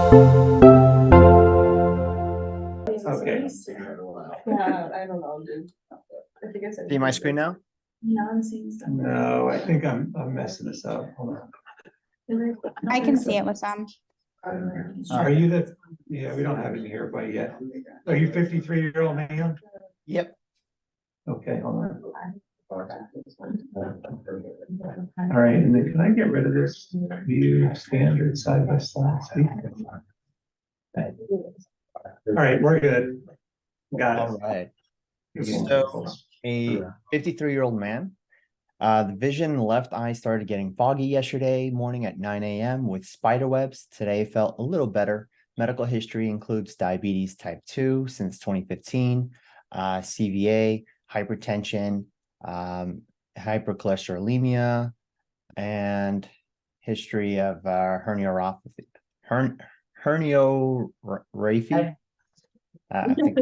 Okay. Yeah, I don't know, dude. I think I said. See my screen now? No, I'm seeing stuff. No, I think I'm messing this up. Hold on. I can see it with some. Are you the, yeah, we don't have it here quite yet. Are you 53-year-old man? Yep. Okay, hold on. All right, and then can I get rid of this view standard side by side? All right, we're good. Got All it. right. So a 53-year-old man. The vision in the left eye started getting foggy yesterday morning at 9 a.m. with spider webs. Today felt a little better. Medical history includes diabetes type 2 since 2015, CVA, hypertension, hypercholesterolemia, and history of herniorrhaphy. I think.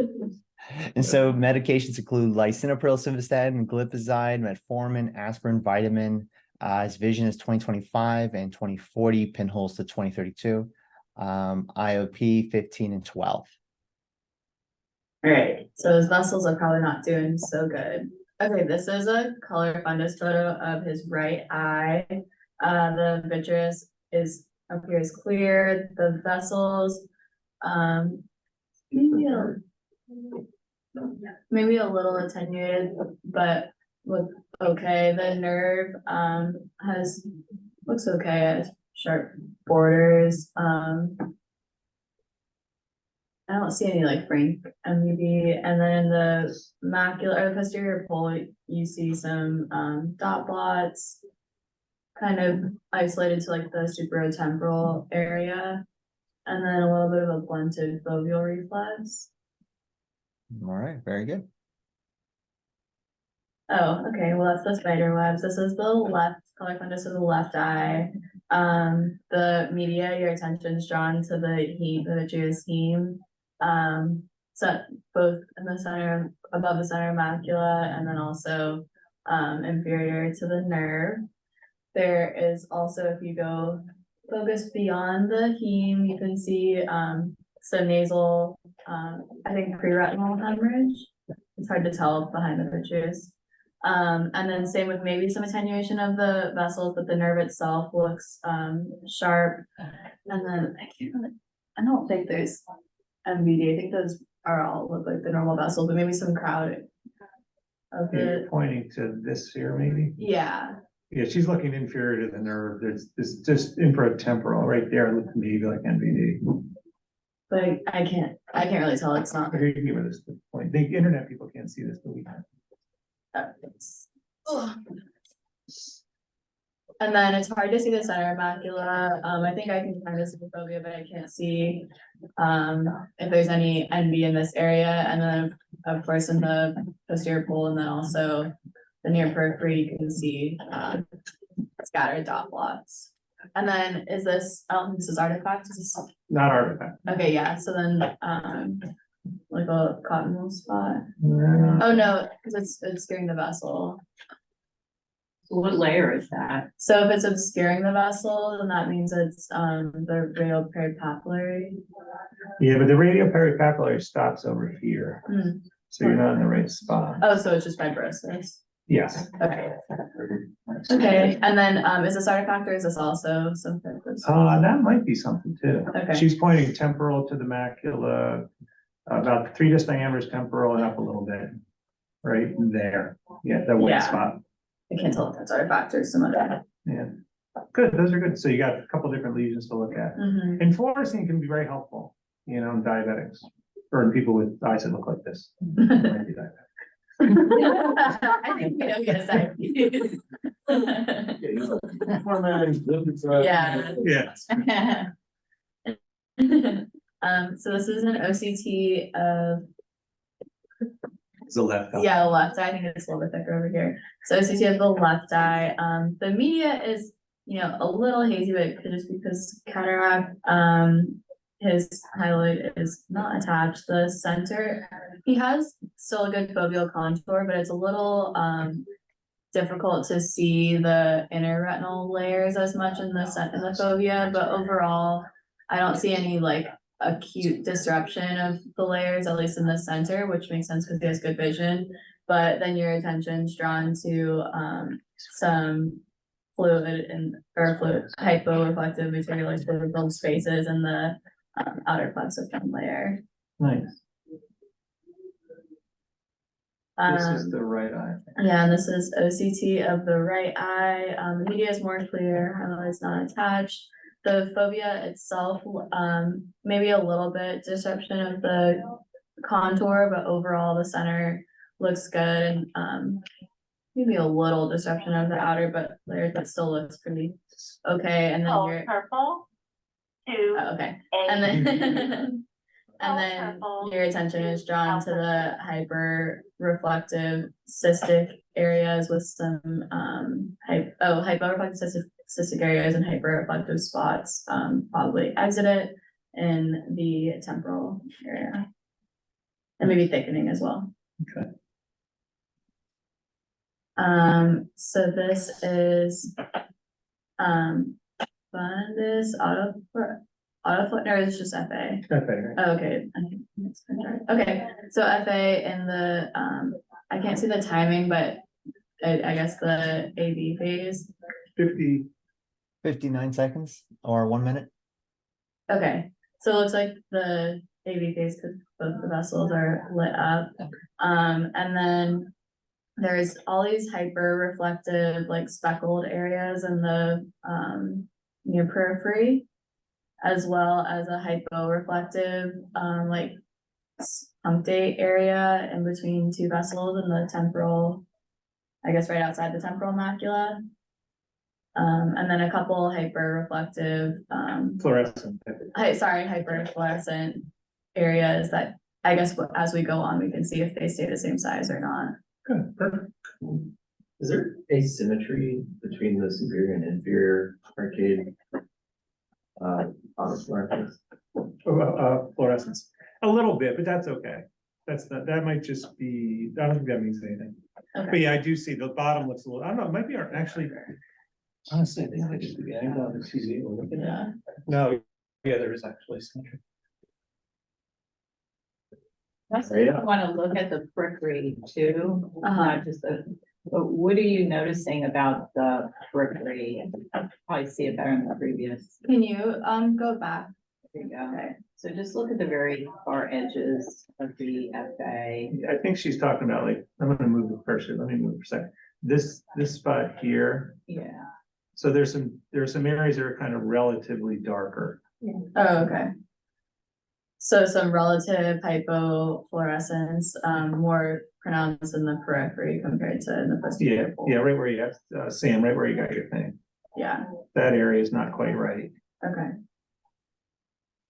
And so medications include lisinopril, simvastatin, glipizide, metformin, aspirin, vitamin. His vision is 2025 and 2040, pinholes to 2032. IOP 15 and 12. All right, so his muscles are probably not doing so good. Okay, this is a color fundus photo of his right eye. The vitreous appears clear. The vessels, maybe a little attenuated, but look okay. The nerve looks okay, has sharp borders. I don't see any like frank MUV, and then the macula or the posterior pole, you see some dot blots, kind of isolated to like the superior-temporal area, and then a little bit of a blunted foveal reflex. All right, very good. Oh, okay. Well, that's the spider webs. This is the left color fundus of the left eye. The media, your attention's drawn to the vitreous heme. So both in the center, above the center macula, and then also inferior to the nerve. There is also, if you go focus beyond the heme, you can see some nasal, I think pre-retinal hemorrhage. It's hard to tell behind the vitreous. And then same with maybe some attenuation of the vessels, but the nerve itself looks sharp. And then I don't think there's MVD. I think those are all look like the normal vessels, but maybe some crowding of You're it. pointing to this here, maybe? Yeah. Yeah, she's looking inferior to the nerve. There's just infratemporal right there, looks maybe like NVD. But I can't really tell. It's not. Here, you can give her this point. The internet people can't see this, but we can. And then it's hard to see the center macula. I think I can kind of see the fovea, but I can't see if there's any NV in this area. And then of course in the posterior pole, and then also the near periphery, you can see scattered dot blots. And then is this artifact? Is this Not artifact. okay? Yeah. So then like a cotton wool spot. No. Oh no, because it's obscuring the vessel. What layer is that? So if it's obscuring the vessel, then that means it's the radial peripapillary. Yeah, but the radial peripapillary stops over here, Hmm. so you're not in the right spot. Oh, so it's just fibrosis. Yes. Okay. Okay, and then is this artifact or is this also some fibrosis? That might be something too. Okay. She's pointing temporal to the macula, about 3 disc diameters temporal and up a little bit. Right there. Yeah, that white Yeah. spot. I can't tell if that's artifact or some other. Yeah. Good, those are good. So you got a couple different lesions to look at. Mhm. And fluorescein can be very helpful, in diabetics, or in people with eyes that look like this. Might be diabetic. I think we know he has diabetes. Yeah. Yes. So this is an OCT of It's the left eye. yeah, the left eye. I think it's a little bit thicker over here. So OCT of the left eye. The media is, a little hazy, but it could just be because cataract. His hyaloid is not attached. The center, he has still a good foveal contour, but it's a little difficult to see the inner retinal layers as much in the fovea. But overall, I don't see any like acute disruption of the layers, at least in the center, which makes sense because he has good vision. But then your attention's drawn to some fluid hyporeflective material, like fluid filled spaces in the outer plexofen layer. Nice. This is Um, the right eye. yeah, and this is OCT of the right eye. The media is more clear, although it's not attached. The fovea itself, maybe a little bit disruption of the contour, but overall the center looks good, and maybe a little disruption of the outer but layer, but still looks pretty okay. And then you're purple, 2, okay, and then and then purple, your attention is drawn to the hyper reflective cystic areas with some hyporeflective cystic areas and hyper reflective spots, probably exudate in the temporal area. And maybe thickening as well. Okay. So this is fundus autofluid, or is it just FA? Okay, right. Oh, okay. I think it's right. Okay, so FA in the I can't see the timing, but I guess the AV phase. 50. 59 seconds or 1 minute. Okay, so it looks like the AV phase because both the vessels are lit up. And then there's all these hyper reflective, like speckled areas in the near periphery, as well as a hypo-reflective, like punctate area in between two vessels in the temporal, I guess right outside the temporal macula. And then a couple hyper-reflective, Fluorescent. hyper-fluorescent areas that I guess as we go on, we can see if they stay the same size or not. Good, perfect. Is there asymmetry between the superior and inferior arcade? Fluorescence? Fluorescence, a little bit, but that's okay. That might just be, I don't think that means anything. But Okay, yeah, I do see the bottom looks a little, I don't know, it might be actually, honestly, I think it might just be the angle of the TV we're looking at. yeah, No, yeah, there is actually symmetry. That's Yeah. I want to look at the periphery too, not just but what are you noticing about the periphery? I'll probably see it better in the previous. can you go back? There you go. Okay, So just look at the very far edges of the FA. I think she's talking about like, I'm gonna move the cursor, let me move for a second. This spot here, Yeah. so there's some areas that are kind of relatively darker. oh, okay. So some relative hypofluorescence, more pronounced in the periphery compared to in the Yeah, posterior pole. yeah, right where you have, Sam, right where you got your thing. Yeah, That area is not quite right. okay.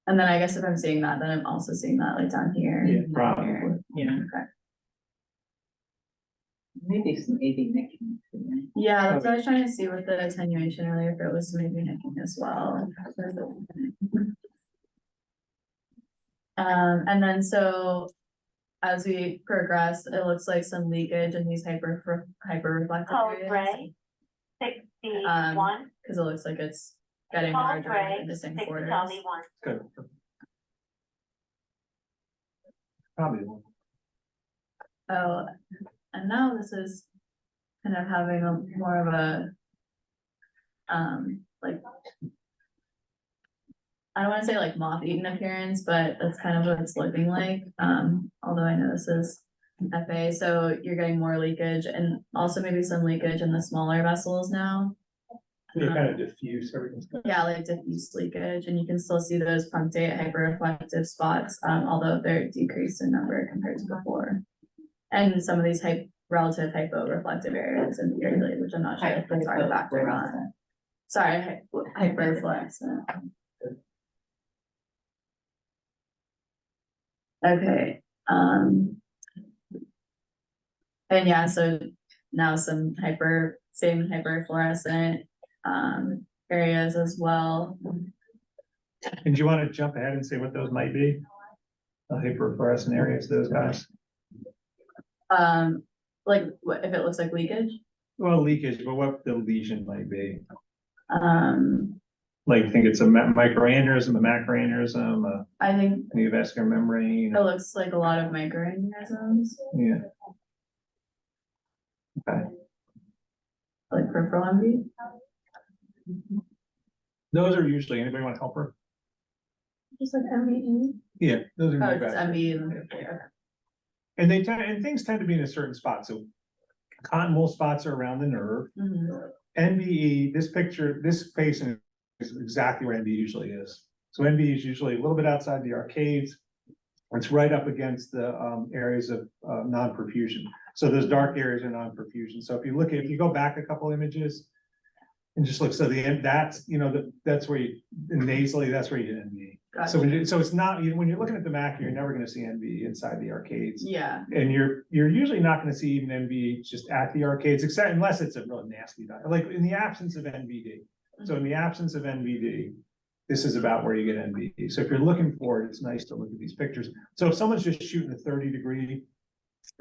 And then I guess if I'm seeing that, then I'm also seeing that like down here. Yeah, and probably. here. Yeah. Okay. Maybe some AV making. Yeah, that's what I was trying to see with the attenuation earlier, if it was maybe nicking as well. And then so as we progress, it looks like some leakage in these hyper reflective Code areas. gray, 61, Cause it looks like it's getting code larger gray, in distinct 60, quarters. 71. Good. Probably won't. Oh, and now this is kind of having a more of a, like, I don't wanna say like moth-eaten appearance, but that's kind of what it's looking like. Although I know this is FA, so you're getting more leakage and also maybe some leakage in the smaller vessels now. They're kind of diffuse, everything's kind Yeah, like diffuse leakage, and you can still see those punctate hyperreflective spots, although they're decreased in number compared to before. And some of these relative hyporeflective areas in the area, which I'm not sure if that's artifact or not. Sorry, hyperfluorescent. Okay, and yeah, so now some same hyperfluorescent areas as well. And do you want to jump ahead and say what those might be? The hyperfluorescent areas, those guys? Like what if it looks like leakage? Well, leakage, but what the lesion might be. Like, you think it's a microaneurysm, a macroaneurysm, I think a neovascular membrane? it looks like a lot of microaneurysms, Yeah. Okay. like peripheral MV. Those are usually, anybody want to help her? Just like MV. Yeah, those are Oh, it's neovascular. MV and then okay. And they tend, and things tend to be in a certain spot, so cotton spots are around the nerve. Mhm. NVE, this picture, this patient is exactly where NVE usually is. So NVE is usually a little bit outside the arcades. It's right up against the areas of non-perfusion. So those dark areas are non-perfusion. So if you go back a couple images and just look, so the end, that's, you know, that's where you, nasally, that's where you get NVE. So Gotcha. so it's not, when you're looking at the macula, you're never gonna see NVE inside the arcades. Yeah, And you're usually not gonna see even NVE just at the arcades, except unless it's a really nasty dye, like in the absence of NVD. So in the absence of NVD, this is about where you get NVD. So if you're looking for it, it's nice to look at these pictures. So if someone's just shooting a 30-degree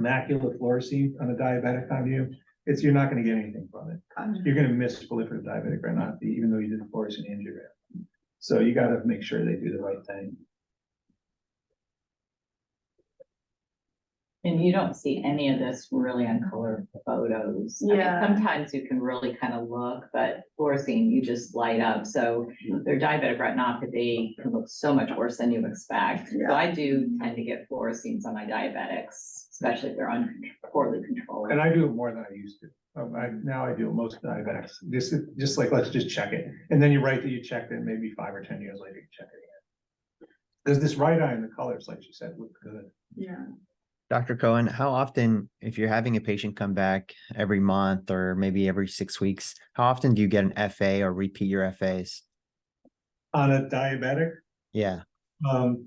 macular fluorescein on a diabetic on you, you're not gonna get anything from it. gotcha. You're gonna miss proliferative diabetic retinopathy, even though you did a fluorescein angiogram. So you gotta make sure they do the right thing. And you don't see any of this really on color photos. I mean, Yeah. sometimes you can really kind of look, but fluorescein, you just light up. So their diabetic retinopathy can look so much worse than you expect. So I do tend to get fluoresceins on my diabetics, especially if they're poorly controlled. And I do it more than I used to. Now I do it most diabetics. Just like, let's just check it. And then you write that you checked it, maybe 5 or 10 years later, you check it again. Because this right eye and the colors, like you said, look good. Yeah. Dr. Cohen, how often, if you're having a patient come back every month or maybe every 6 weeks, how often do you get an FA or repeat your FAs? On a diabetic, Yeah. 5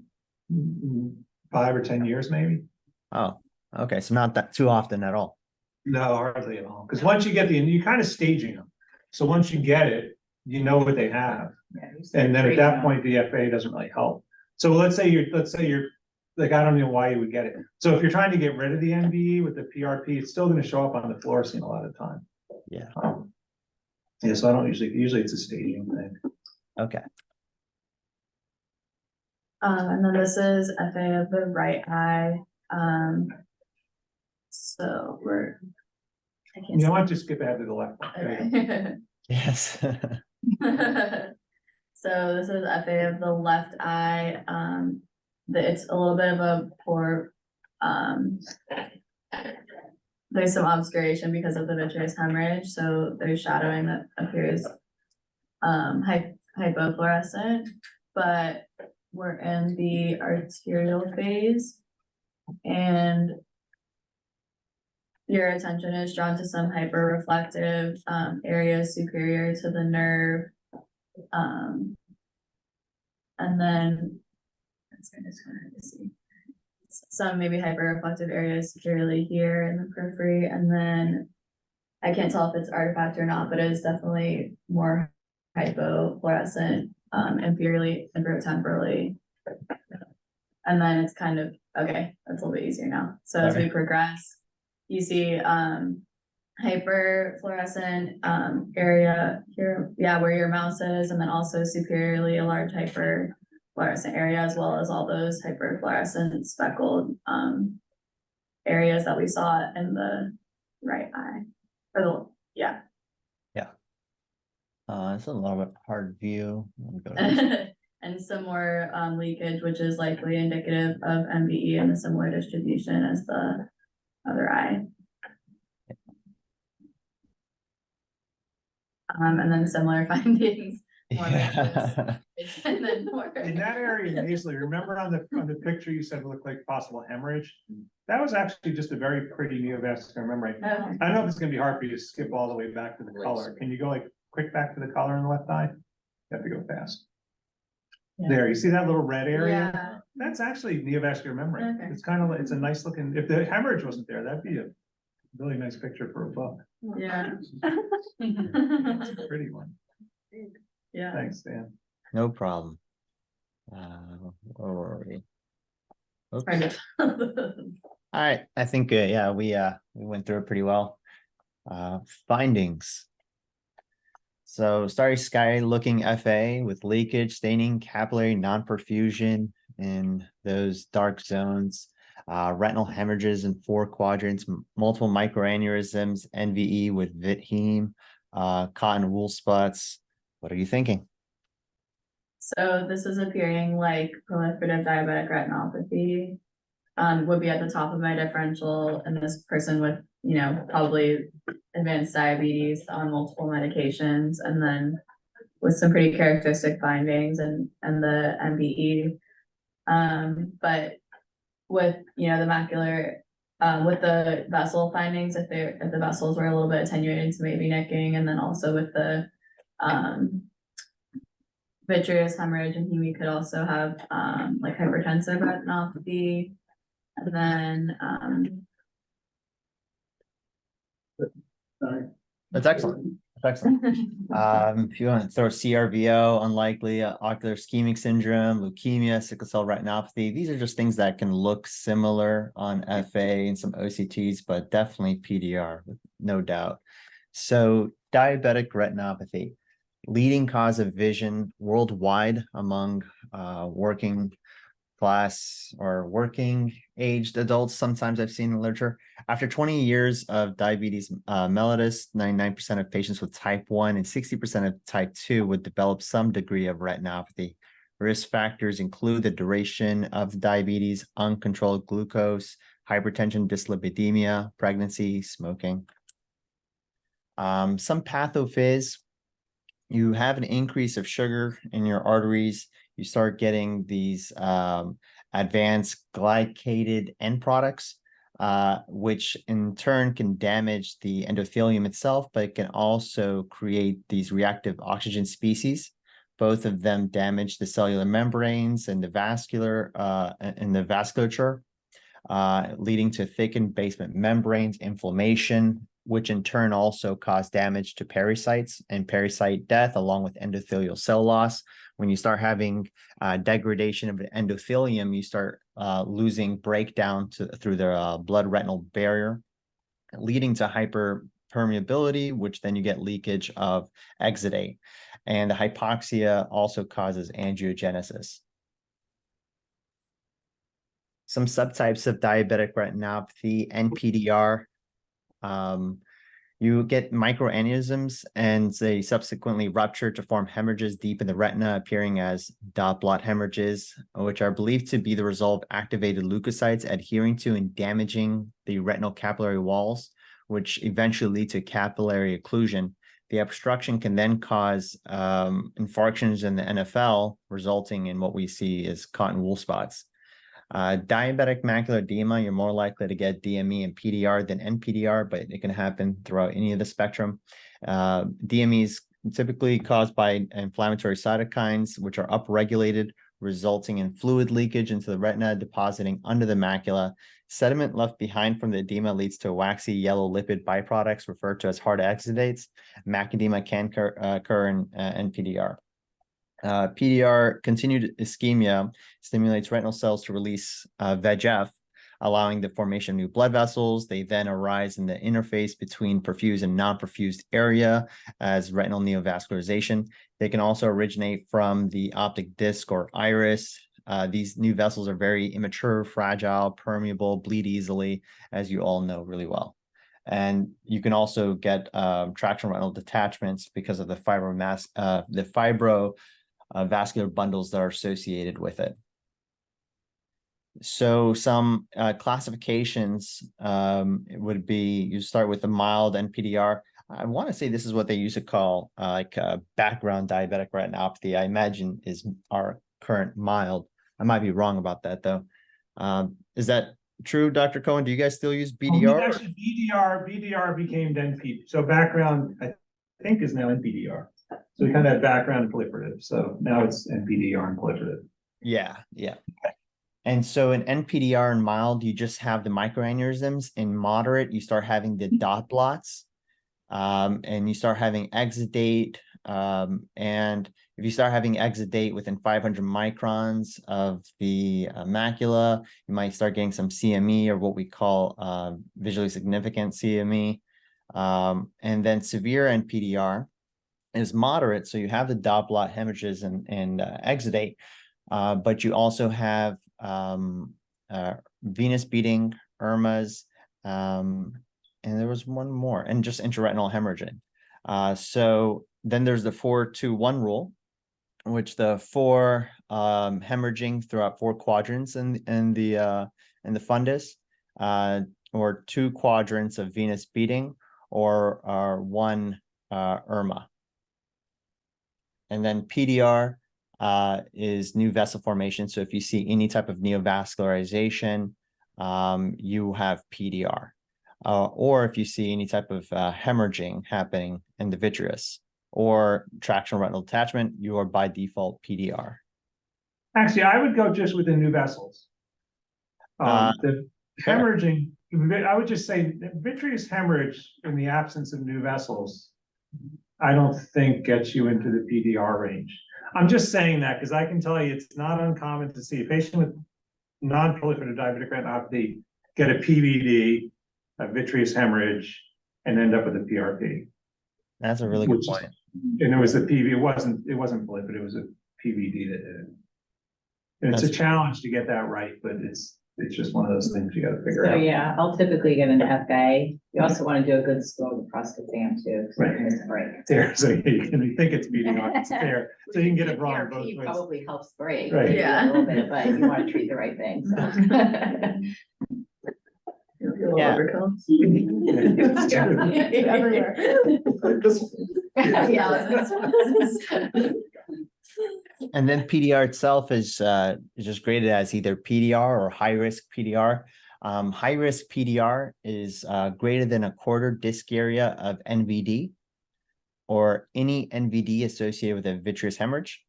or 10 years, maybe. Oh, okay. So not that too often at all. No, hardly at all. Because once you get you're kind of staging them. So once you get it, you know what they have. Yeah, you start And then at treating that them. point, the FA doesn't really help. So let's say you're like, I don't know why you would get it. So if you're trying to get rid of the NVE with the PRP, it's still going to show up on the fluorescein a lot of time. Yeah. Yeah, so I don't usually it's a staging thing. Okay. And then this is FA of the right eye. So I can't You know what? Just skip ahead to the left one. There you go. Okay. Yes. So this is FA of the left eye. It's a little bit of a poor, there's some obscuration because of the vitreous hemorrhage, so there's shadowing that appears hypofluorescent, but we're in the arterial phase, and your attention is drawn to some hyperreflective areas superior to the nerve. And then it's kind of hard to see. Some maybe hyperreflective areas superiorly here in the periphery, and then I can't tell if it's artifact or not, but it is definitely more hypofluorescent inferiorly, inferior-temporally. And then it's kind of, okay, that's a little bit easier now. So as we progress, you see hyperfluorescent area here, yeah, where your mouse is, and then also superiorly a large hyperfluorescent area, as well as all those hyperfluorescent speckled areas that we saw in the right eye. Or the, yeah. Yeah. It's a little bit hard view. Let me go to And some more leakage, which is likely indicative of MVE and a similar distribution as the other eye. And then similar findings, more yeah. and then more. In that area nasally, remember on the picture you said it looked like possible hemorrhage? That was actually just a very pretty neovascular membrane. Okay. I don't know if it's gonna be hard for you to skip all the way back to the color. Can you go like quick back to the color in the left eye? You have to go fast. Yeah. There, you see that little red area? Yeah. That's actually neovascular membrane. Okay. It's kind of, it's a nice looking, if the hemorrhage wasn't there, that'd be a really nice picture for a book. Yeah. It's a pretty one. Yeah. Thanks, Dan. No problem. Where were we? Oops. Trying to- All right. I think, yeah, we went through it pretty well. Findings. So starry sky looking FA with leakage, staining, capillary non-perfusion in those dark zones, retinal hemorrhages in 4 quadrants, multiple microaneurysms, NVE with vit-heme, cotton wool spots. What are you thinking? So this is appearing like proliferative diabetic retinopathy. Would be at the top of my differential, and this person with, probably advanced diabetes on multiple medications, and then with some pretty characteristic findings and the MBE. But with, the macular, with the vessel findings, if the vessels were a little bit attenuated to maybe nicking, and then also with the, vitreous hemorrhage, and we could also have, like hypertensive retinopathy. And then, That's excellent. That's excellent. If you want to throw CRVO, unlikely, ocular ischemic syndrome, leukemia, sickle cell retinopathy, these are just things that can look similar on FA and some OCTs, but definitely PDR, no doubt. So diabetic retinopathy, leading cause of vision worldwide among working class or working aged adults. Sometimes I've seen in the literature. After 20 years of diabetes mellitus, 99% of patients with type 1 and 60% of type 2 would develop some degree of retinopathy. Risk factors include the duration of diabetes, uncontrolled glucose, hypertension, dyslipidemia, pregnancy, smoking. Some pathophys, you have an increase of sugar in your arteries. You start getting these advanced glycated end products, which in turn can damage the endothelium itself, but it can also create these reactive oxygen species. Both of them damage the cellular membranes and the vasculature, leading to thickened basement membranes, inflammation, which in turn also cause damage to pericytes and pericyte death, along with endothelial cell loss. When you start having degradation of the endothelium, you start losing breakdown through the blood retinal barrier, leading to hyperpermeability, which then you get leakage of exudate. And the hypoxia also causes angiogenesis. Some subtypes of diabetic retinopathy, NPDR, you get microaneurysms and they subsequently rupture to form hemorrhages deep in the retina, appearing as dot blot hemorrhages, which are believed to be the result of activated leukocytes adhering to and damaging the retinal capillary walls, which eventually lead to capillary occlusion. The obstruction can then cause infarctions in the NFL, resulting in what we see as cotton wool spots. Diabetic macular edema, you're more likely to get DME and PDR than NPDR, but it can happen throughout any of the spectrum. DME is typically caused by inflammatory cytokines, which are upregulated, resulting in fluid leakage into the retina, depositing under the macula. Sediment left behind from the edema leads to waxy yellow lipid byproducts referred to as hard exudates. Macedema can occur in NPDR. PDR, continued ischemia, stimulates retinal cells to release VEGF, allowing the formation of new blood vessels. They then arise in the interface between perfused and non-perfused area as retinal neovascularization. They can also originate from the optic disc or iris. These new vessels are very immature, fragile, permeable, bleed easily, as you all know really well. And you can also get traction retinal detachments because of the vascular bundles that are associated with it. So some classifications would be, you start with a mild NPDR. I want to say this is what they used to call background diabetic retinopathy. I imagine is our current mild. I might be wrong about that though. Is that true, Dr. Cohen? Do you guys still use BDR? Actually, BDR became NP. So background, I think, is now NPDR. So we kind of have background and proliferative. So now it's NPDR and proliferative. Yeah. Okay. And so in NPDR and mild, you just have the microaneurysms. In moderate, you start having the dot blots, and you start having exudate. And if you start having exudate within 500 microns of the macula, you might start getting some CME, or what we call visually significant CME. And then severe NPDR is moderate. So you have the dot blot hemorrhages and exudate, but you also have venous beading, ERMAs, and there was one more, and just intraretinal hemorrhaging. So then there's the 4-2-1 rule, which the 4 hemorrhaging throughout 4 quadrants in the fundus, or 2 quadrants of venous beading, or 1 ERMA. And then PDR is new vessel formation. So if you see any type of neovascularization, you have PDR. Or if you see any type of hemorrhaging happening in the vitreous or tractional retinal detachment, you are by default PDR. Actually, I would go just with the new vessels. The sure. hemorrhaging, I would just say vitreous hemorrhage in the absence of new vessels, I don't think gets you into the PDR range. I'm just saying that because I can tell you it's not uncommon to see a patient with non-proliferative diabetic retinopathy get a PVD, a vitreous hemorrhage, and end up with a PRP. That's a really good point. And it was a PV, it wasn't proliferative, it was a PVD that did it. And it's a challenge to get that right, but it's just one of those things you gotta figure So out. yeah, I'll typically get an FA. You also want to do a good scleral prostate too. So Right. it's break. There, so you can think it's PDR, it's there, so you can get it wrong PRP both ways. probably helps break. Right. maybe Yeah. A little bit, but you want to treat the right thing, so. Yeah. And then PDR itself is just graded as either PDR or high risk PDR. High risk PDR is greater than a quarter disc area of NVD, or any NVD associated with a vitreous hemorrhage,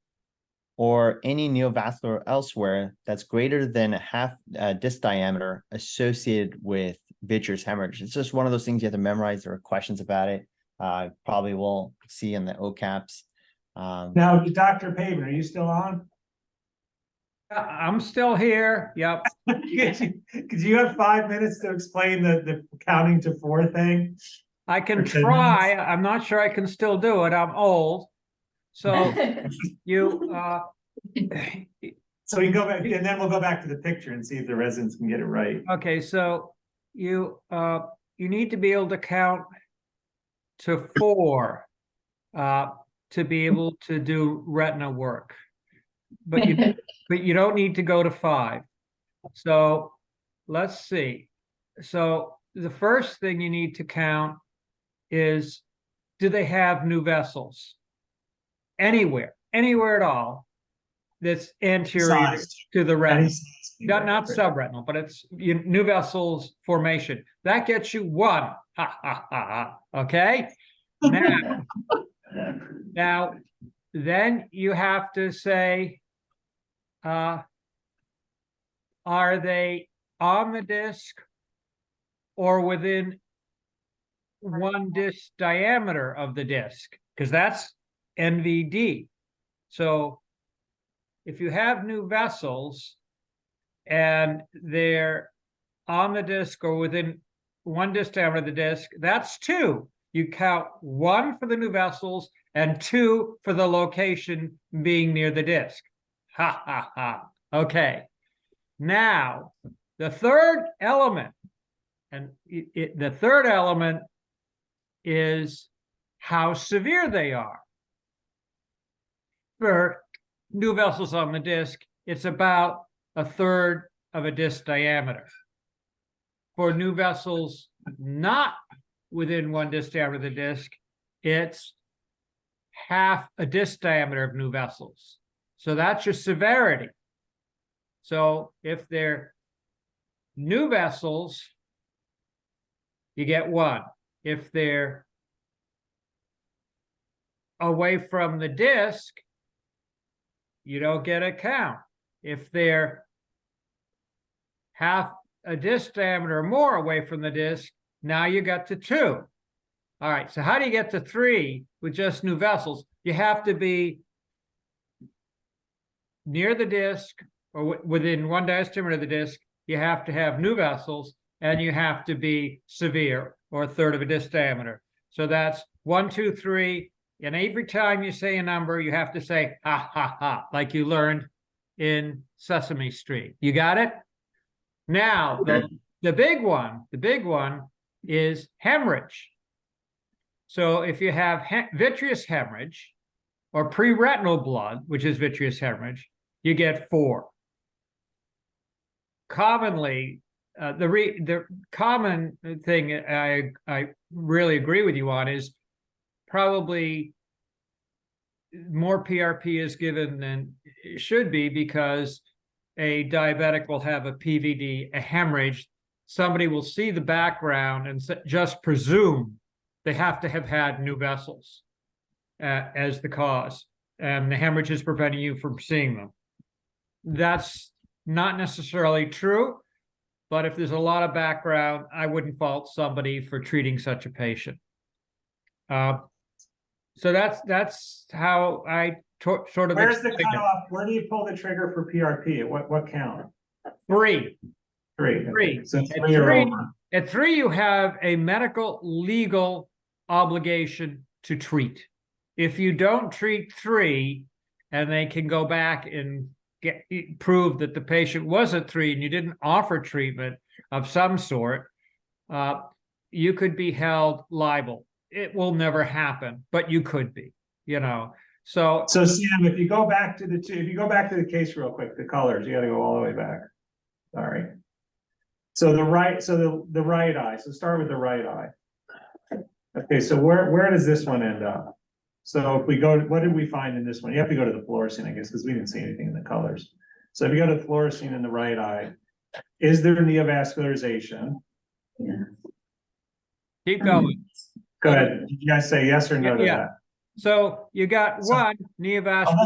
or any neovascular elsewhere that's greater than a half disc diameter associated with vitreous hemorrhage. It's just one of those things you have to memorize. There are questions about it. Probably will see in the OCAPs. Now, Dr. Pavin, are you still on? I'm still here. Yep. Could you have 5 minutes to explain the counting to 4 thing? I can For 10 try. minutes? I'm not sure I can still do it. I'm old. So you So we can go back, and then we'll go back to the picture and see if the residents can get it right. okay, so you need to be able to count to 4 to be able to do retina work. But you don't need to go to 5. So let's see. So the first thing you need to count is, do they have new vessels? Anywhere at all that's anterior to the retina. Not subretinal, but it's new vessels formation. That gets you 1. Ha, ha, ha, ha. Okay? Now, then you have to say, are they on the disc or within 1 disc diameter of the disc? Because that's NVD. So if you have new vessels and they're on the disc or within 1 disc diameter of the disc, that's 2. You count 1 for the new vessels and 2 for the location being near the disc. Ha, ha, ha. Okay. Now, the third element, and the third element is how severe they are. For new vessels on the disc, it's about 1/3 of a disc diameter. For new vessels not within 1 disc diameter of the disc, it's half a disc diameter of new vessels. So that's your severity. So if they're new vessels, you get 1. If they're away from the disc, you don't get a count. If they're half a disc diameter or more away from the disc, now you got to 2. All right, so how do you get to 3 with just new vessels? You have to be near the disc or within 1 disc diameter of the disc. You have to have new vessels, and you have to be severe, or 1/3 of a disc diameter. So that's 1, 2, 3, And every time you say a number, you have to say, ha, ha, ha, like you learned in Sesame Street. You got it? Now, the big one is hemorrhage. So if you have vitreous hemorrhage or pre-retinal blood, which is vitreous hemorrhage, you get 4. Commonly, the common thing I really agree with you on is probably more PRP is given than it should be, because a diabetic will have a PVD, a hemorrhage. Somebody will see the background and just presume they have to have had new vessels as the cause, and the hemorrhage is preventing you from seeing them. That's not necessarily true, but if there's a lot of background, I wouldn't fault somebody for treating such a patient. So that's how I sort of. Where's the cutoff? Where do you pull the trigger for PRP? At what count? 3. 3. Three. So 3 or over. At 3, you have a medical legal obligation to treat. If you don't treat 3, and they can go back and prove that the patient was at 3 and you didn't offer treatment of some sort, you could be held liable. It will never happen, but you could be, So Sam, if you go back to the case real quick, the colors, you got to go all the way back. Sorry. So the right eye. So start with the right eye. Okay, so where does this one end up? So if we go, what did we find in this one? You have to go to the fluorescein, I guess, because we didn't see anything in the colors. So if you go to fluorescein in the right eye, is there neovascularization? Yeah. Keep going. Go ahead. Did you guys say yes or no to that? So you got one neovascular. I'll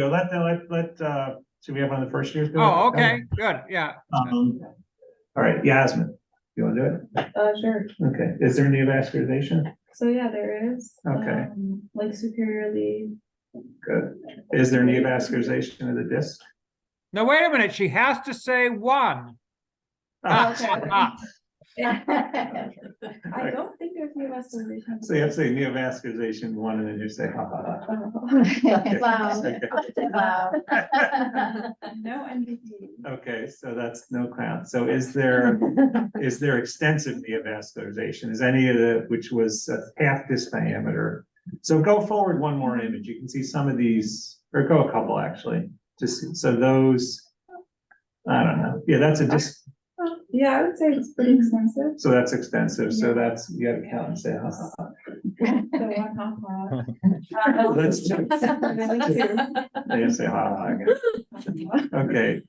let them do. Should we have one of the first years do it? Oh, okay, good, yeah. All right, Yasmin, you want to do it? Sure. Okay. Is there neovascularization? So yeah, there is. Okay. Like superiorly. Good. Is there neovascularization of the disc? No, wait a minute. She has to say 1. I don't think there's neovascularization. So you have to say neovascularization 1, and then you say ha ha ha. Wow. Okay. Wow. No MVP. Okay, so that's no count. So is there extensive neovascularization? Is any of which was half disc diameter? So go forward one more image. You can see some of these, or go a couple actually. So those, I don't know. Yeah, that's a disc. Yeah, I would say it's pretty extensive. So that's extensive. So that's, you gotta count and say ha ha ha. So 1 ha. Let's do They say ha ha again. Okay,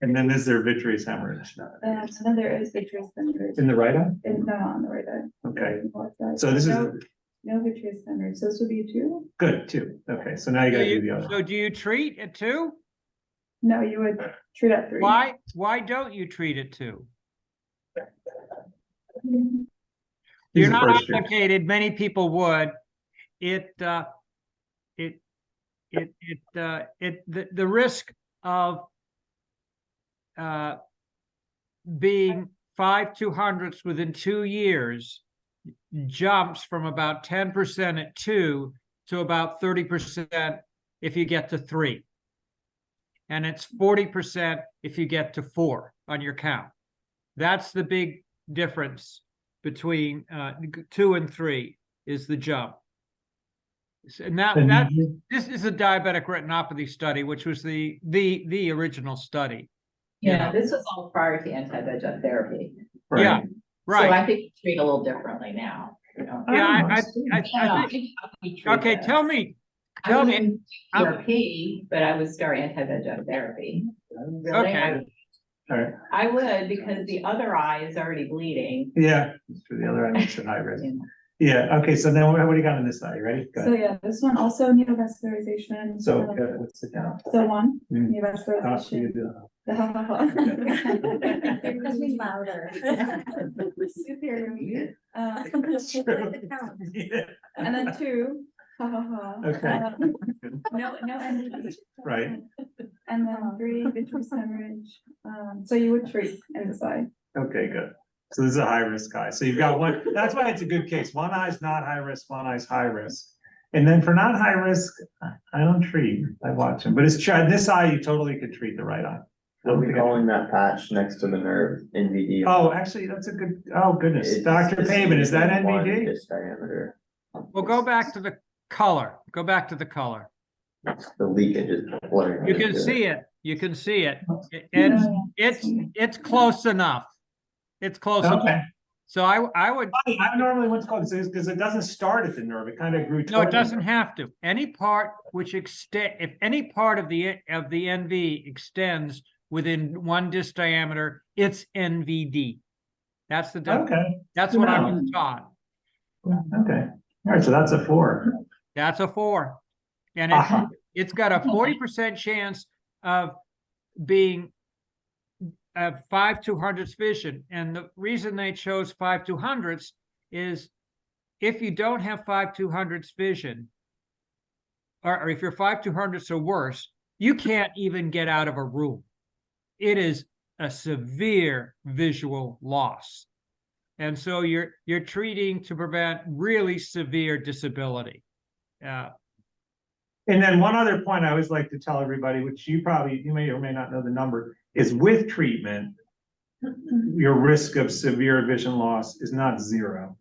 and then is there vitreous hemorrhage? Then there is vitreous hemorrhage. In the right eye? No, on the right eye. Okay. So this is no vitreous hemorrhage. So this would be 2. good, 2. Okay, so now you gotta do the other. So do you treat at 2? No, you would treat at 3. Why don't you treat at 2? These You're are not first years. obligated. Many people would. The risk of being 5/200ths within 2 years jumps from about 10% at 2 to about 30% if you get to 3. And it's 40% if you get to 4 on your count. That's the big difference between 2 and 3 is the jump. And now this is a diabetic retinopathy study, which was the original study. Yeah, this was all prior to anti-VEGF therapy. Right. Yeah, right. So I think we treat a little differently now. Yeah, I think. Okay, tell me. PRP, but I would start anti-VEGF therapy. Really, Okay. All right. I would, because the other eye is already bleeding. Yeah, for the other eye makes it high risk. Yeah, okay, so now what do you got on this side? You ready? Go So ahead. yeah, this one also neovascularization. So what's the count? So 1 Mm. neovascularization. You do. The ha ha ha. Be louder. Superior. It's true. Yeah. And then 2 ha ha ha. Okay. No MVP. Right. And then 3 vitreous hemorrhage. So you would treat in the side. Okay, good. So this is a high risk guy. So you've got one, that's why it's a good case. One eye's not high risk, one eye's high risk. And then for not high risk, I don't treat, I watch him, but it's this eye, you totally could treat the right eye. What are we calling that patch next to the nerve, NVD? Oh, actually, that's a good, oh goodness, It's- Dr. it's Pavin, is that one NVD? disc diameter. Well, go back to the color. Go back to the color. The leakage is blurring. You can into see it. You can see it. It's close enough. It's close enough. Okay. So I would, I normally what's called, because it doesn't start at the nerve, it kind of grew. no, toward it the doesn't nerve. have to. Any part which if any part of the NV extends within one disc diameter, it's NVD. That's the definition. Okay, That's what I was taught. okay. All right, so that's a 4. That's a 4. And it's got a 40% chance of being 5/200ths vision. And the reason they chose 5/200ths is if you don't have 5/200ths vision, or if you're 5/200ths or worse, you can't even get out of a room. It is a severe visual loss. And so you're treating to prevent really severe disability. And then one other point I always like to tell everybody, which you may or may not know the number, is with treatment, your risk of severe vision loss is not 0.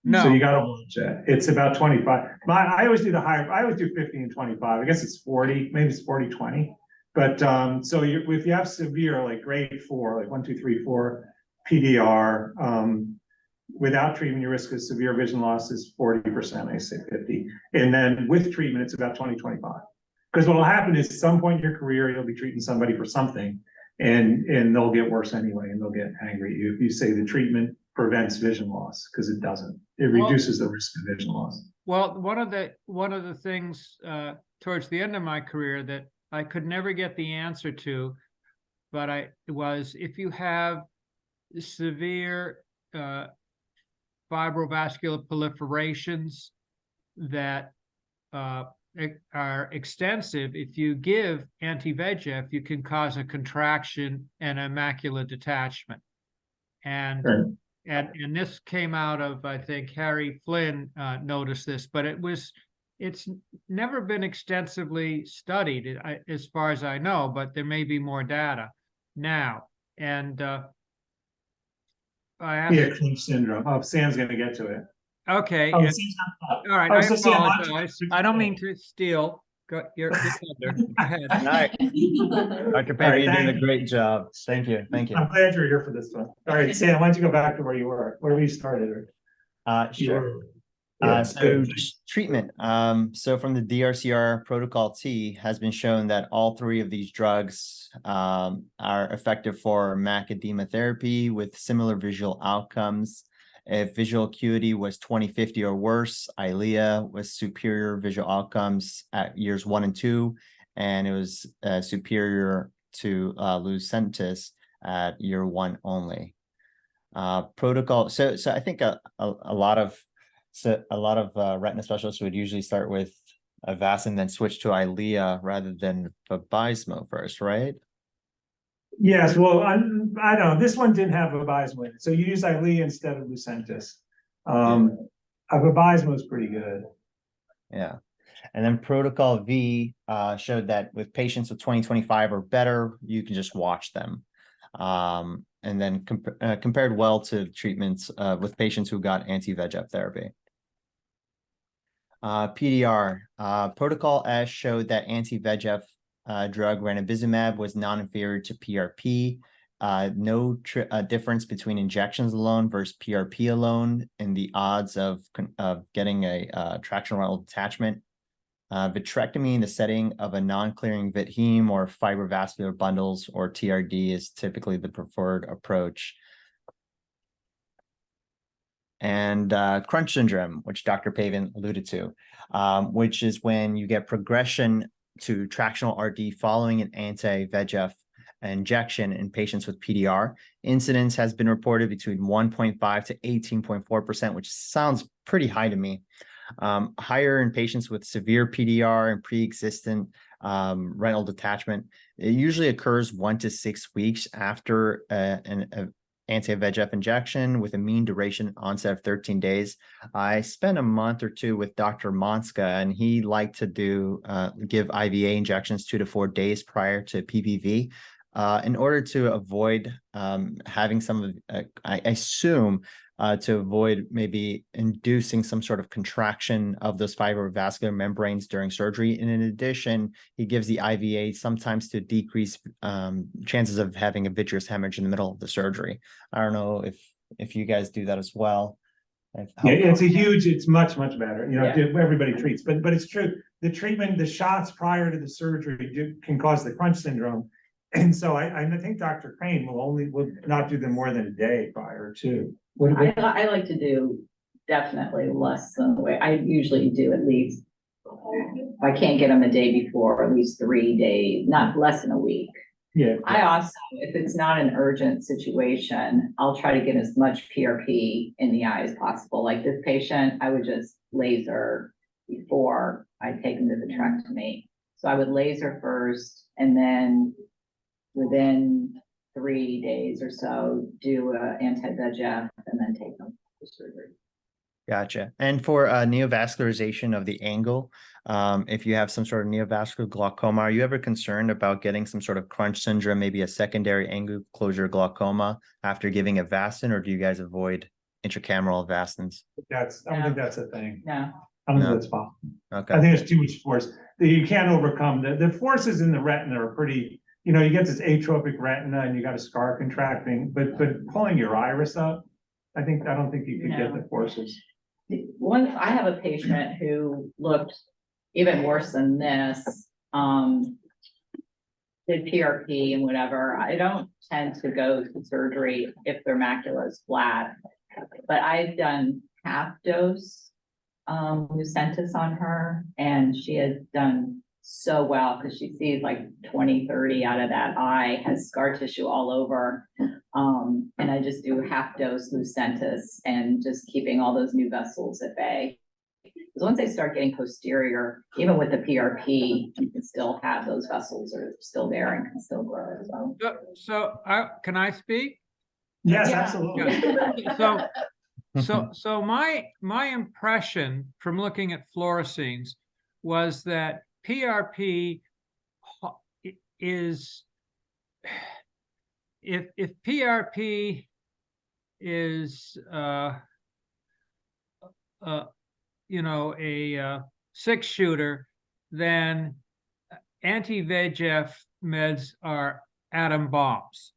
No. So you gotta watch it. It's about 25. I always do I always do 50 and 25. I guess it's 40, maybe it's 40, 20. But so if you have severe, like grade 4, like 1, 2, 3, 4 PDR, without treatment, your risk of severe vision loss is 40%, I say 50. And then with treatment, it's about 20, 25. Because what will happen is at some point in your career, you'll be treating somebody for something and they'll get worse anyway, and they'll get angry at you if you say the treatment prevents vision loss, because it doesn't. It reduces the risk of vision loss. Well, one of the things towards the end of my career that I could never get the answer to, but was if you have severe fibrovascular proliferations that are extensive, if you give anti-VEGF, you can cause a contraction and a macular detachment. And Sure. and this came out of, I think, Harry Flynn noticed this, but it's never been extensively studied as far as I know, but there may be more data now. And I asked, Clinch syndrome. Oh, Sam's gonna get to it. okay, Oh, and- Sam's not- all right, Oh, I so Sam, apologize. I don't mean to steal. Go ahead. All right. Dr. Pavin, you're doing a great job. Thank you. Thank you. I'm glad you're here for this one. All right, Sam, why don't you go back to where you were, where we started? Sure. Yeah, So good. just treatment. So from the DRCR protocol T has been shown that all 3 of these drugs are effective for mac edema therapy with similar visual outcomes. If visual acuity was 20/50 or worse, Eylea was superior visual outcomes at years 1 and 2, and it was superior to Lucentis at year 1 only. Protocol. So I think a lot of retina specialists would usually start with Avastin, then switch to Eylea rather than Vabysmo first, right? Yes, well, I don't know. This one didn't have Vabysmo in it, so you use Eylea instead of Lucentis. Vabysmo is pretty good. Yeah. And then protocol V showed that with patients with 20/25 or better, you can just watch them. And then compared well to treatments with patients who got anti-VEGF therapy. PDR, protocol S showed that anti-VEGF drug ranibizumab was non-inferior to PRP. No difference between injections alone versus PRP alone in the odds of getting a tractional retinal detachment. Vitrectomy in the setting of a non-clearing vit heme or fibrovascular bundles or TRD is typically the preferred approach. And crunch syndrome, which Dr. Pavin alluded to, which is when you get progression to tractional RD following an anti-VEGF injection in patients with PDR. Incidence has been reported between 1.5 to 18.4%, which sounds pretty high to me. Higher in patients with severe PDR and pre-existent retinal detachment. It usually occurs 1 to 6 weeks after anti-VEGF injection with a mean duration onset of 13 days. I spent a month or two with Dr. Monska, and he liked to give IVA injections 2 to 4 days prior to PPV. In order to avoid having some of, I assume, to avoid maybe inducing some sort of contraction of those fibrovascular membranes during surgery. And in addition, he gives the IVA sometimes to decrease chances of having a vitreous hemorrhage in the middle of the surgery. I don't know if you guys do that as well. Yeah, it's much better. You know, everybody treats, but it's true. The treatment, the shots prior to the surgery can cause the crunch syndrome. And so I think Dr. Crane will not do them more than a day prior to. I like to do definitely less than the way I usually do, at least. If I can't get them a day before, at least 3 days, not less than a week. Yeah. I also, if it's not an urgent situation, I'll try to get as much PRP in the eye as possible. Like this patient, I would just laser before I take them to the vitrectomy. So I would laser first, and then within 3 days or so, do anti-VEGF and then take them to surgery. Gotcha. And for neovascularization of the angle, if you have some sort of neovascular glaucoma, are you ever concerned about getting some sort of crunch syndrome, maybe a secondary angle closure glaucoma after giving Avastin, or do you guys avoid intracameral Avastins? I don't think that's a thing. No. I don't think that's possible. Okay. I think there's too much force that you can't overcome. The forces in the retina are pretty, you know, you get this atrophic retina and you got a scar contracting, but pulling your iris up, I don't think you could get the forces. I have a patient who looked even worse than this, did PRP and whatever. I don't tend to go to surgery if their macula is flat, but I've done half dose Lucentis on her, and she has done so well because she sees like 20-30 out of that eye, has scar tissue all over. And I just do half dose Lucentis and just keeping all those new vessels at bay. Because once they start getting posterior, even with the PRP, you can still have those vessels are still there and can still grow. So can I speak? Yes, Yeah. absolutely. So my impression from looking at fluoresceins was that PRP is, if PRP is you know, a 6-shooter, then anti-VEGF meds are atom bombs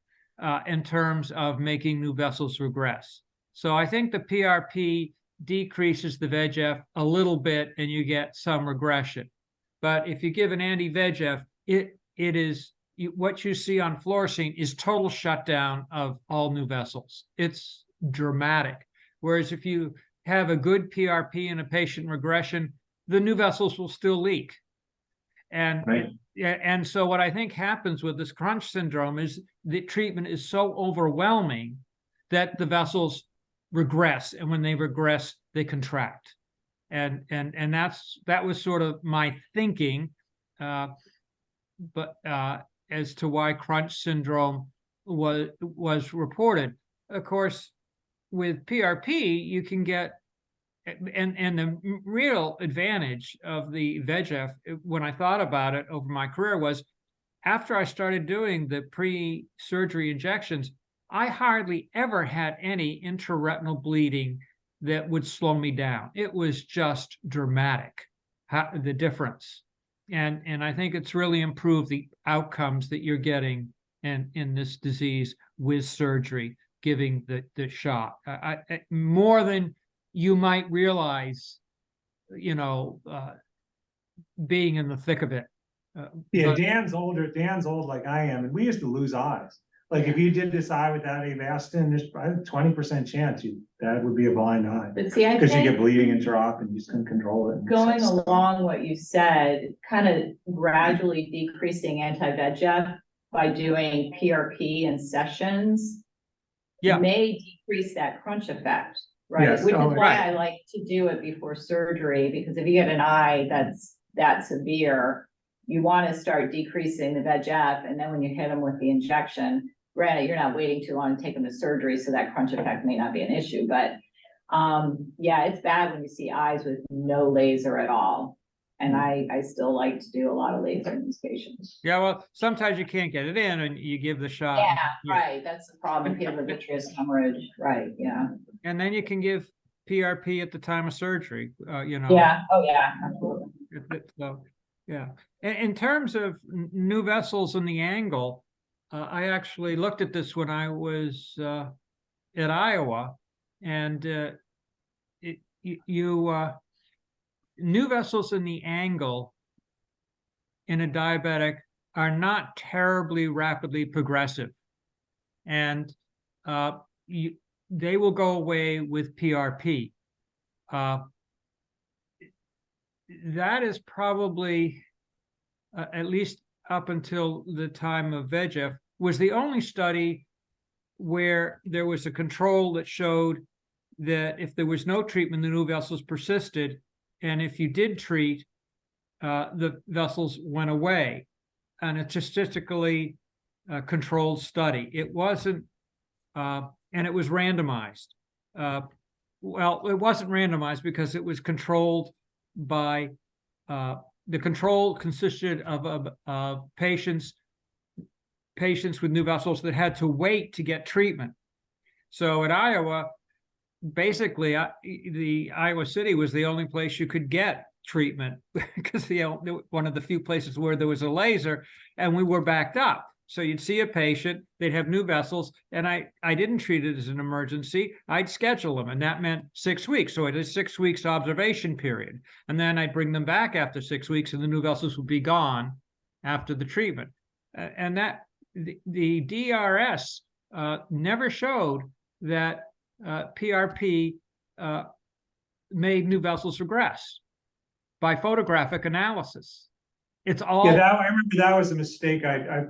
in terms of making new vessels regress. So I think the PRP decreases the VEGF a little bit and you get some regression. But if you give an anti-VEGF, it is what you see on fluorescein is total shutdown of all new vessels. It's dramatic. Whereas if you have a good PRP in a patient regression, the new vessels will still leak. And right. And so what I think happens with this crunch syndrome is the treatment is so overwhelming that the vessels regress, and when they regress, they contract. And that was sort of my thinking, but as to why crunch syndrome was reported. Of course, with PRP, you can get, and the real advantage of the VEGF, when I thought about it over my career, was after I started doing the pre-surgery injections, I hardly ever had any intraretinal bleeding that would slow me down. It was just dramatic, the difference. And I think it's really improved the outcomes that you're getting in this disease with surgery, giving the shot. More than you might realize, you know, being in the thick of it. Yeah, Dan's old like I am, and we used to lose eyes. Like if you did this eye without Avastin, there's probably a 20% chance that would be a blind eye. But see, I because you think get bleeding and drop and you just couldn't control it. going along what you said, kind of gradually decreasing anti-VEGF by doing PRP in sessions may decrease that crunch effect, right? Yes. Which is why I like to do it before surgery, because if you get an eye that's that severe, you want to start decreasing the VEGF, and then when you hit them with the injection, granted, you're not waiting too long to take them to surgery, so that crunch effect may not be an issue, but yeah, it's bad when you see eyes with no laser at all. And I still like to do a lot of laser in these patients. Yeah, well, sometimes you can't get it in and you give the shot. Yeah, right, that's the problem, people with vitreous hemorrhage, right, yeah. And then you can give PRP at the time of surgery, you know. Yeah, oh yeah, absolutely. So, yeah. In terms of new vessels in the angle, I actually looked at this when I was at Iowa, and new vessels in the angle in a diabetic are not terribly rapidly progressive, and they will go away with PRP. That is probably, at least up until the time of VEGF, was the only study where there was a control that showed that if there was no treatment, the new vessels persisted, and if you did treat, the vessels went away. And a statistically controlled study. It wasn't, and it was randomized. Well, it wasn't randomized because it was controlled by, the control consisted of patients with new vessels that had to wait to get treatment. So at Iowa, basically, the Iowa City was the only place you could get treatment because one of the few places where there was a laser, and we were backed up. So you'd see a patient, they'd have new vessels, and I didn't treat it as an emergency. I'd schedule them, and that meant 6 weeks. So it is 6 weeks observation period. And then I'd bring them back after 6 weeks, and the new vessels would be gone after the treatment. And that the DRS never showed that PRP made new vessels regress by photographic analysis. It's all. Yeah, I remember that was a mistake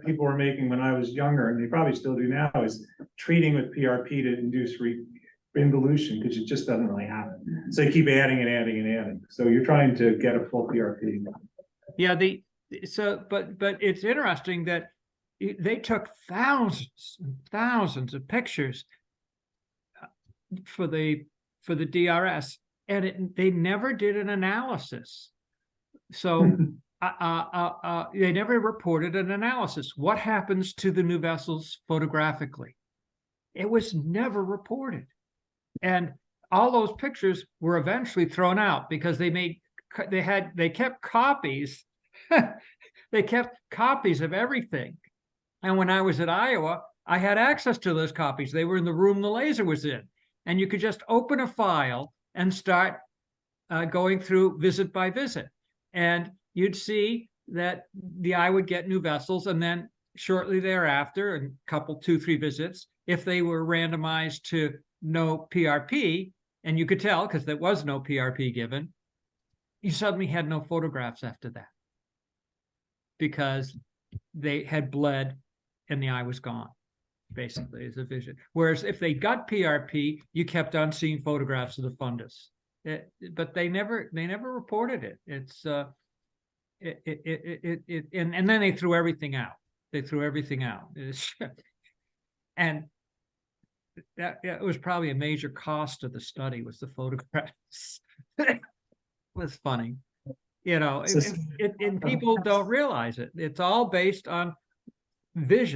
people were making when I was younger, and they probably still do now, is treating with PRP to induce involution, because it just doesn't really happen. So you keep adding and adding and adding. So you're trying to get a full PRP. Yeah, but it's interesting that they took thousands and thousands of pictures for the DRS, and they never did an analysis. So they never reported an analysis. What happens to the new vessels photographically? It was never reported. And all those pictures were eventually thrown out because they kept copies. They kept copies of everything. And when I was at Iowa, I had access to those copies. They were in the room the laser was in. And you could just open a file and start going through visit by visit. And you'd see that the eye would get new vessels, and then shortly thereafter, a couple, 2-3 visits, if they were randomized to no PRP, and you could tell because there was no PRP given, you suddenly had no photographs after that because they had bled and the eye was gone, basically, as a vision. Whereas if they got PRP, you kept on seeing photographs of the fundus. But they never reported it. It's and then they threw everything out. They threw everything out. And that it was probably a major cost of the study was the photographs. It was funny, you know. And people don't realize it. It's all based on vision.